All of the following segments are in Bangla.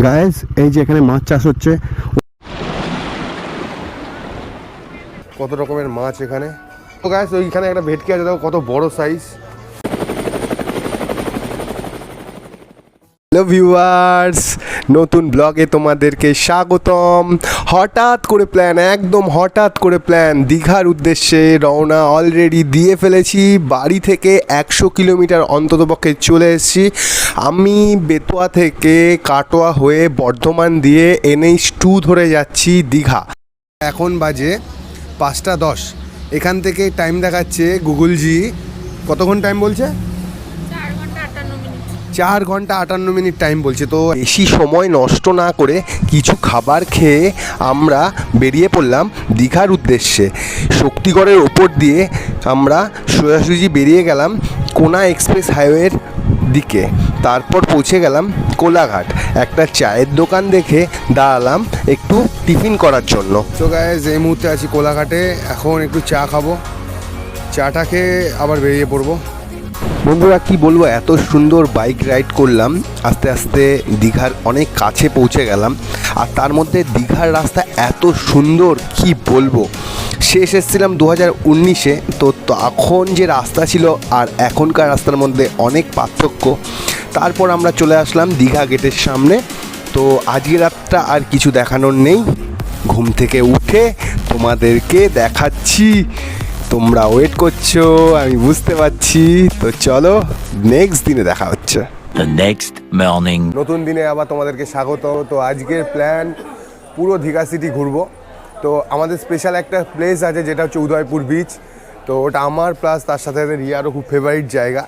গাইস এই যে এখানে মাছ চাষ হচ্ছে, কত রকমের মাছ এখানে। তো গাইস ওইখানে একটা ভেটকি আছে, দেখো কত বড় সাইজ। হ্যালো ভিউয়ার্স, নতুন ব্লগে তোমাদেরকে স্বাগতম। হঠাৎ করে প্ল্যান, একদম হঠাৎ করে প্ল্যান, দীঘার উদ্দেশ্যে রওনা অলরেডি দিয়ে ফেলেছি। বাড়ি থেকে 100 কিলোমিটার অন্ততপক্ষে চলে এসেছি। আমি বেতুয়া থেকে কাটোয়া হয়ে বর্ধমান দিয়ে NH2 ধরে যাচ্ছি দীঘা। এখন বাজে 5:10। এখান থেকে টাইম দেখাচ্ছে গুগলজি, কতক্ষণ টাইম বলছে? 4 ঘন্টা 58 মিনিট টাইম বলছে। তো বেশি সময় নষ্ট না করে কিছু খাবার খেয়ে আমরা বেরিয়ে পড়লাম দীঘার উদ্দেশ্যে। শক্তিগড়ের ওপর দিয়ে আমরা সোজাসুজি বেরিয়ে গেলাম কোনা এক্সপ্রেস হাইওয়ের দিকে। তারপর পৌঁছে গেলাম কোলাঘাট। একটা চায়ের দোকান দেখে দাঁড়ালাম একটু টিফিন করার জন্য। তো গাইস এই মুহূর্তে আছি কোলাঘাটে, এখন একটু চা খাবো। চাটা খেয়ে আবার বেরিয়ে পড়বো। বন্ধুরা কি বলবো, এত সুন্দর বাইক রাইড করলাম, আস্তে আস্তে দীঘার অনেক কাছে পৌঁছে গেলাম। আর তার মধ্যে দীঘার রাস্তা এত সুন্দর কি বলবো। শেষ এসেছিলাম 2019-এ, তো তখন যে রাস্তা ছিল আর এখনকার রাস্তার মধ্যে অনেক পার্থক্য। তারপর আমরা চলে আসলাম দীঘা গেটের সামনে। তো আজকের রাতটা আর কিছু দেখানোর নেই, ঘুম থেকে উঠে তোমাদেরকে দেখাচ্ছি। তোমরা ওয়েট করছো আমি বুঝতে পারছি। তো চলো নেক্সট দিনে দেখা হচ্ছে। The next morning. নতুন দিনে আবার তোমাদেরকে স্বাগত। তো আজকের প্ল্যান পুরো দীঘা সিটি ঘুরবো। তো আমাদের স্পেশাল একটা প্লেস আছে যেটা হচ্ছে উদয়পুর বিচ। তো ওটা আমার প্লাস তার সাথে রিয়ারও খুব ফেভারিট জায়গা।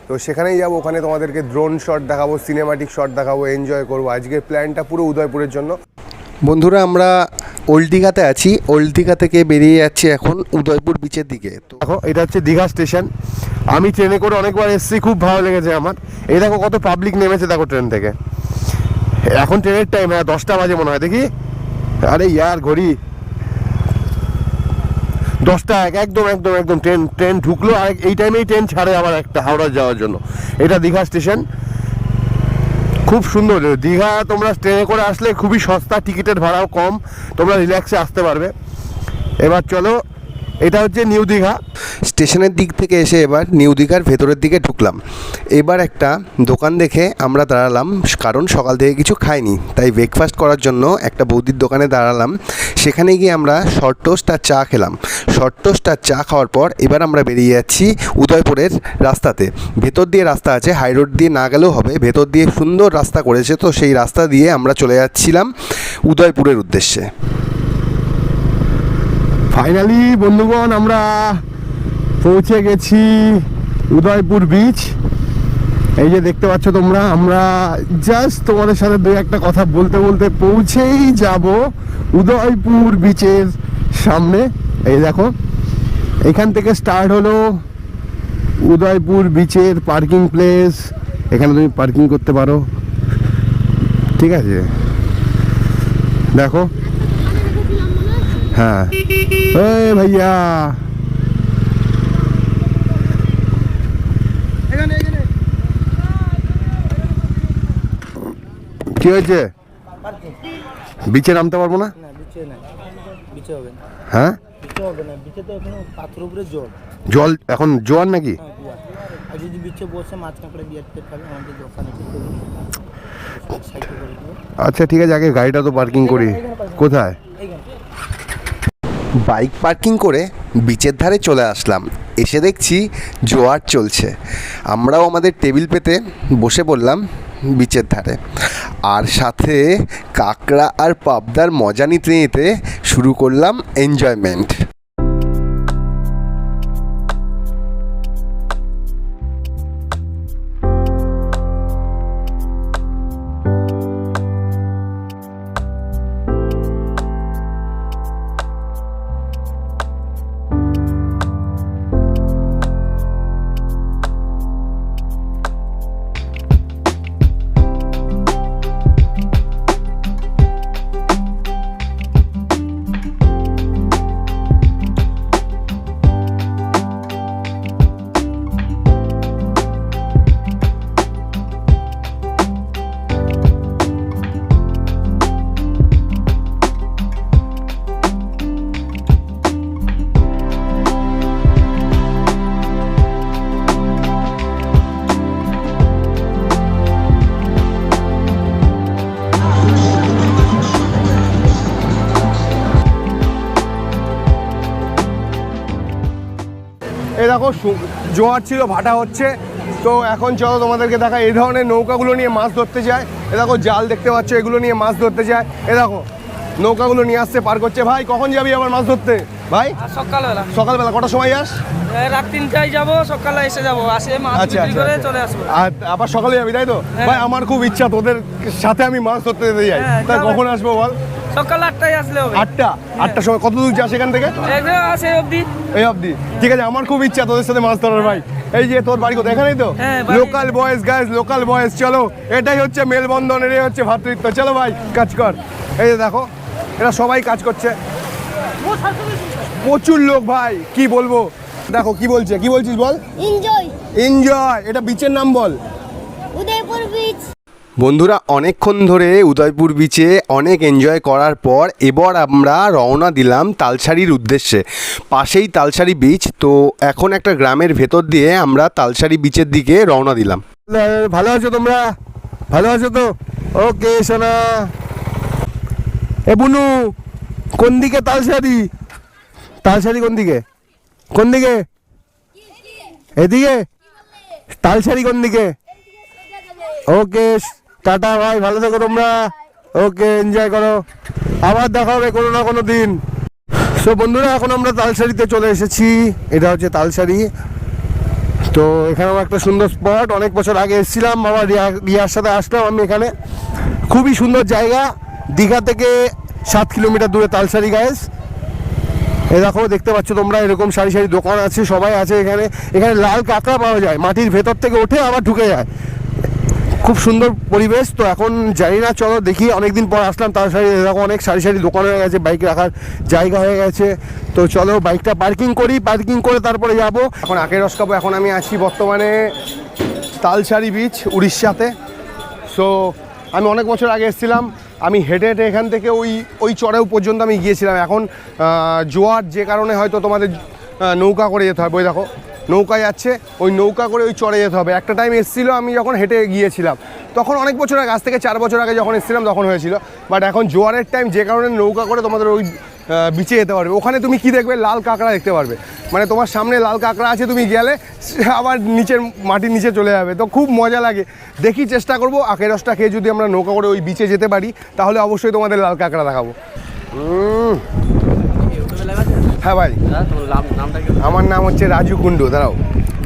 তো সেখানেই যাবো, ওখানে তোমাদেরকে ড্রোন শট দেখাবো, সিনেমাটিক শট দেখাবো, এনজয় করবো। আজকের প্ল্যানটা পুরো উদয়পুরের জন্য। বন্ধুরা আমরা ওল্ড দীঘাতে আছি, ওল্ড দীঘা থেকে বেরিয়ে যাচ্ছি এখন উদয়পুর বিচের দিকে। তো দেখো এটা হচ্ছে দীঘা স্টেশন। আমি ট্রেনে করে অনেকবার এসেছি, খুব ভালো লেগেছে আমার। এই দেখো কত পাবলিক নেমেছে দেখো ট্রেন থেকে। এখন ট্রেনের টাইম, হ্যাঁ 10টা বাজে মনে হয়, দেখি। আরে ইয়ার ঘড়ি 10টা একদম একদম একদম ট্রেন ঢুকলো। আর এই টাইমেই ট্রেন ছাড়ে আবার একটা হাওড়া যাওয়ার জন্য। এটা দীঘা স্টেশন, খুব সুন্দর। দীঘা তোমরা ট্রেনে করে আসলে খুবই সস্তা, টিকিটের ভাড়াও কম, তোমরা রিল্যাক্সে আসতে পারবে। এবার চলো, এটা হচ্ছে নিউ দীঘা। স্টেশনের দিক থেকে এসে এবার নিউ দীঘার ভেতরের দিকে ঢুকলাম। এবার একটা দোকান দেখে আমরা দাঁড়ালাম, কারণ সকাল থেকে কিছু খাইনি, তাই ব্রেকফাস্ট করার জন্য একটা বৌদির দোকানে দাঁড়ালাম। সেখানে গিয়ে আমরা শর্ট টোস্ট আর চা খেলাম। শর্ট টোস্ট আর চা খাওয়ার পর এবার আমরা বেরিয়ে যাচ্ছি উদয়পুরের রাস্তাতে। ভেতর দিয়ে রাস্তা আছে, হাই রোড দিয়ে না গেলেও হবে, ভেতর দিয়ে সুন্দর রাস্তা করেছে। তো সেই রাস্তা দিয়ে আমরা চলে যাচ্ছিলাম উদয়পুরের উদ্দেশ্যে। ফাইনালি বন্ধুগণ আমরা পৌঁছে গেছি উদয়পুর বিচ। এই যে দেখতে পাচ্ছ তোমরা, আমরা জাস্ট তোমাদের সাথে দুই একটা কথা বলতে বলতে পৌঁছেই যাব উদয়পুর বিচের সামনে। এই দেখো এখান থেকে স্টার্ট হলো উদয়পুর বিচের পার্কিং প্লেস। এখানে তুমি পার্কিং করতে পারো, ঠিক আছে। দেখো, হ্যাঁ ভাইয়া কি হয়েছে? বিচে নামতে পারবো না? হ্যাঁ জল এখন জোয়ার নাকি? আচ্ছা ঠিক আছে, আগে গাড়িটা তো পার্কিং করি। কোথায়? বাইক পার্কিং করে বিচের ধারে চলে আসলাম। এসে দেখছি জোয়ার চলছে। আমরাও আমাদের টেবিল পেতে বসে পড়লাম বিচের ধারে, আর সাথে কাঁকড়া আর পাবদার মজা নিতে নিতে শুরু করলাম এনজয়মেন্ট। দেখো জোয়ার ছিল, ভাটা হচ্ছে। তো এখন চলো তোমাদেরকে দেখা, এই ধরনের নৌকাগুলো নিয়ে মাছ ধরতে যায়। এ দেখো জাল দেখতে পাচ্ছ, এগুলো নিয়ে মাছ ধরতে যায়। এ দেখো নৌকাগুলো নিয়ে আসছে, পার করছে। ভাই কখন যাবি আবার মাছ ধরতে? ভাই সকালবেলা। সকালবেলা কটার সময় যাস? রাত 3টায় যাবো, সকালে এসে যাবো, আসে মাছ বিক্রি করে চলে আসবো। আর আবার সকালে যাবি তাই তো? ভাই আমার খুব ইচ্ছা তোদের সাথে আমি মাছ ধরতে যেতে যাই। তা কখন আসবো বল? সকাল 8টায় আসলে হবে। 8টার সময়? কত দূর যাস এখান থেকে? আসে অবধি। এই অবধি? ঠিক আছে, আমার খুব ইচ্ছা তোদের সাথে মাছ ধরার ভাই। এই যে তোর বাড়ি কোথায়? এখানেই তো? Local boys guys, local boys. চলো, এটাই হচ্ছে মেলবন্ধন, এটাই হচ্ছে ভ্রাতৃত্ব। চলো ভাই কাজ কর। এই যে দেখো এরা সবাই কাজ করছে, প্রচুর লোক ভাই, কি বলবো। দেখো কি বলছে, কি বলছিস বল? এনজয়। এনজয়। এটা বিচের নাম বল। উদয়পুর বিচ। বন্ধুরা অনেকক্ষণ ধরে উদয়পুর বিচে অনেক এনজয় করার পর এবার আমরা রওনা দিলাম তালসারির উদ্দেশ্যে। পাশেই তালসারি বিচ। তো এখন একটা গ্রামের ভেতর দিয়ে আমরা তালসারি বিচের দিকে রওনা দিলাম। ভালো আছো তোমরা? ভালো আছো তো? ওকে সোনা। এ বুনু, কোন দিকে তালসারি? তালসারি কোন দিকে? কোন দিকে? এদিকে? তালসারি কোন দিকে? ওকে টাটা ভাই, ভালো থেকো তোমরা। ওকে এনজয় করো, আবার দেখা হবে কোনো না কোনো দিন। সো বন্ধুরা এখন আমরা তালসারিতে চলে এসেছি। এটা হচ্ছে তালসারি। তো এখানেও একটা সুন্দর স্পট, অনেক বছর আগে এসেছিলাম, বাবা রিয়ার সাথে আসলাম আমি এখানে। খুবই সুন্দর জায়গা, দীঘা থেকে 7 কিলোমিটার দূরে তালসারি গাইস। এ দেখো দেখতে পাচ্ছ তোমরা, এরকম সারি সারি দোকান আছে, সবাই আছে এখানে। এখানে লাল কাঁকড়া পাওয়া যায়, মাটির ভেতর থেকে ওঠে আবার ঢুকে যায়। খুব সুন্দর পরিবেশ। তো এখন জানি না, চলো দেখি, অনেকদিন পর আসলাম তালসারি। এরকম অনেক সারি সারি দোকান হয়ে গেছে, বাইক রাখার জায়গা হয়ে গেছে। তো চলো বাইকটা পার্কিং করি, পার্কিং করে তারপরে যাব। এখন আখের রস খাবো। এখন আমি আছি বর্তমানে তালসারি বিচ, উড়িষ্যাতে। সো আমি অনেক বছর আগে এসেছিলাম, আমি হেঁটে হেঁটে এখান থেকে ওই চড়াও পর্যন্ত আমি গিয়েছিলাম। এখন জোয়ার যে কারণে হয়তো তোমাদের নৌকা করে যেতে হবে। ওই দেখো নৌকা যাচ্ছে, ওই নৌকা করে ওই চড়ে যেতে হবে। একটা টাইম এসেছিলো আমি যখন হেঁটে গিয়েছিলাম, তখন অনেক বছর আগে, আজ থেকে 4 বছর আগে যখন এসেছিলাম তখন হয়েছিল। বাট এখন জোয়ারের টাইম যে কারণে নৌকা করে তোমাদের ওই বিচে যেতে পারবে। ওখানে তুমি কি দেখবে? লাল কাঁকড়া দেখতে পারবে। মানে তোমার সামনে লাল কাঁকড়া আছে, তুমি গেলে আবার নিচের মাটির নিচে চলে যাবে। তো খুব মজা লাগে। দেখি চেষ্টা করবো আখের রসটা খেয়ে যদি আমরা নৌকা করে ওই বিচে যেতে পারি, তাহলে অবশ্যই তোমাদের লাল কাঁকড়া দেখাবো। হ্যাঁ ভাই, আমার নাম হচ্ছে রাজু কুন্ডু। দাঁড়াও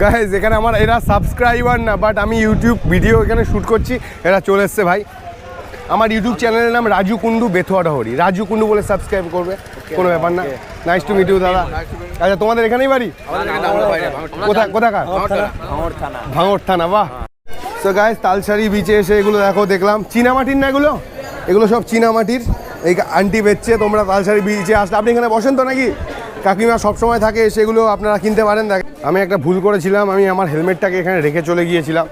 গাইজ, এখানে আমার এরা সাবস্ক্রাইবার না, বাট আমি ইউটিউব ভিডিও এখানে শ্যুট করছি, এরা চলে এসছে ভাই। আমার ইউটিউব চ্যানেলের নাম রাজু কুন্ডু বেথুয়াডাহরি। রাজু কুন্ডু বলে সাবস্ক্রাইব করবে, কোনো ব্যাপার না। নাইস টু মিট ইউ দাদা। আচ্ছা তোমাদের এখানেই বাড়ি? কোথাকার? ভাঙড় থানা। বাহ। সো গাইজ তালসারি বিচে এসে এগুলো দেখো, দেখলাম চীনামাটির না এগুলো, এগুলো সব চীনামাটির। এই আন্টি বেচছে। তোমরা তালসারি বিচে আসলে আপনি এখানে বসেন তো নাকি? কাকিমা সবসময় থাকে, সেগুলো আপনারা কিনতে পারেন। দেখ আমি একটা ভুল করেছিলাম, আমি আমার হেলমেটটাকে এখানে রেখে চলে গিয়েছিলাম,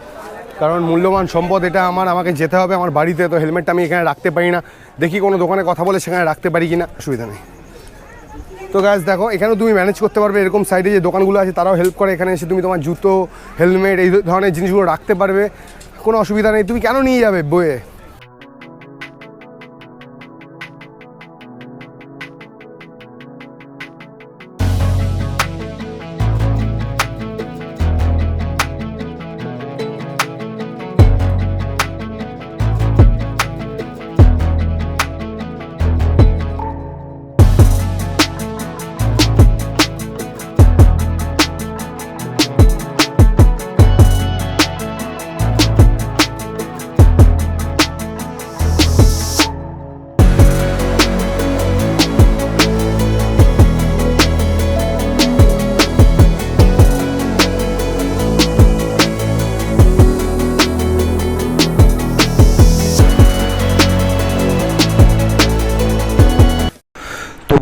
কারণ মূল্যবান সম্পদ এটা আমার। আমাকে যেতে হবে আমার বাড়িতে, তো হেলমেটটা আমি এখানে রাখতে পারি না। দেখি কোনো দোকানে কথা বলে সেখানে রাখতে পারি কি না, অসুবিধা নেই। তো গাইস দেখো, এখানেও তুমি ম্যানেজ করতে পারবে। এরকম সাইডে যে দোকানগুলো আছে তারাও হেল্প করে। এখানে এসে তুমি তোমার জুতো, হেলমেট এই ধরনের জিনিসগুলো রাখতে পারবে, কোনো অসুবিধা নেই। তুমি কেন নিয়ে যাবে বয়ে?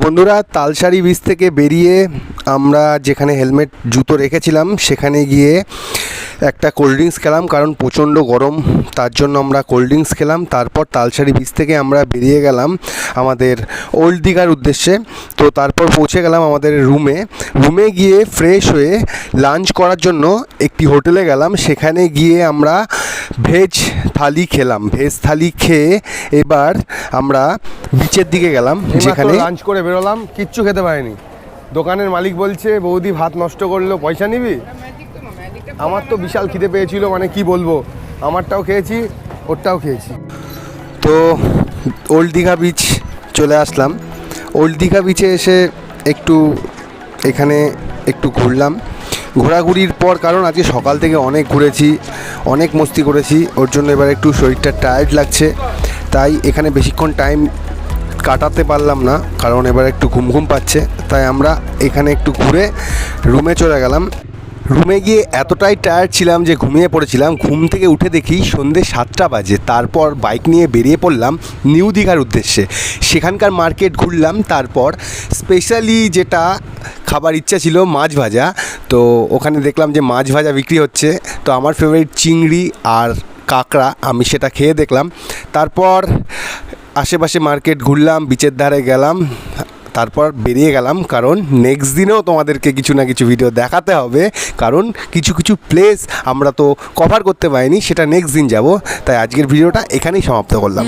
বন্ধুরা তালসারি বিচ থেকে বেরিয়ে আমরা যেখানে হেলমেট জুতো রেখেছিলাম সেখানে গিয়ে একটা কোল্ড ড্রিঙ্কস খেলাম, কারণ প্রচণ্ড গরম, তার জন্য আমরা কোল্ড ড্রিঙ্কস খেলাম। তারপর তালসারি বিচ থেকে আমরা বেরিয়ে গেলাম আমাদের ওল্ড দীঘার উদ্দেশ্যে। তো তারপর পৌঁছে গেলাম আমাদের রুমে গিয়ে ফ্রেশ হয়ে লাঞ্চ করার জন্য একটি হোটেলে গেলাম। সেখানে গিয়ে আমরা ভেজ থালি খেলাম। ভেজ থালি খেয়ে এবার আমরা বিচের দিকে গেলাম, যেখানে লাঞ্চ করে বেরোলাম, কিচ্ছু খেতে পারিনি। দোকানের মালিক বলছে বৌদি ভাত নষ্ট করলো, পয়সা নিবি? আমার তো বিশাল খিদে পেয়েছিল, মানে কি বলবো, আমারটাও খেয়েছি ওরটাও খেয়েছি। তো ওল্ড দীঘা বিচ চলে আসলাম। ওল্ড দীঘা বিচে এসে এখানে একটু ঘুরলাম। ঘোরাঘুরির পর, কারণ আজকে সকাল থেকে অনেক ঘুরেছি, অনেক মস্তি করেছি, ওর জন্য এবার একটু শরীরটা টায়ার্ড লাগছে, তাই এখানে বেশিক্ষণ টাইম কাটাতে পারলাম না, কারণ এবার একটু ঘুম পাচ্ছে। তাই আমরা এখানে একটু ঘুরে রুমে চলে গেলাম। রুমে গিয়ে এতটাই টায়ার্ড ছিলাম যে ঘুমিয়ে পড়েছিলাম। ঘুম থেকে উঠে দেখি সন্ধ্যে 7টা বাজে। তারপর বাইক নিয়ে বেরিয়ে পড়লাম নিউ দীঘার উদ্দেশ্যে। সেখানকার মার্কেট ঘুরলাম, তারপর স্পেশালি যেটা খাবার ইচ্ছা ছিল মাছ ভাজা, তো ওখানে দেখলাম যে মাছ ভাজা বিক্রি হচ্ছে। তো আমার ফেভারিট চিংড়ি আর কাঁকড়া, আমি সেটা খেয়ে দেখলাম। তারপর আশেপাশে মার্কেট ঘুরলাম, বিচের ধারে গেলাম, তারপর বেরিয়ে গেলাম, কারণ নেক্সট দিনেও তোমাদেরকে কিছু না কিছু ভিডিও দেখাতে হবে, কারণ কিছু কিছু প্লেস আমরা তো কভার করতে পারিনি, সেটা নেক্সট দিন যাব। তাই আজকের ভিডিওটা এখানেই সমাপ্ত করলাম।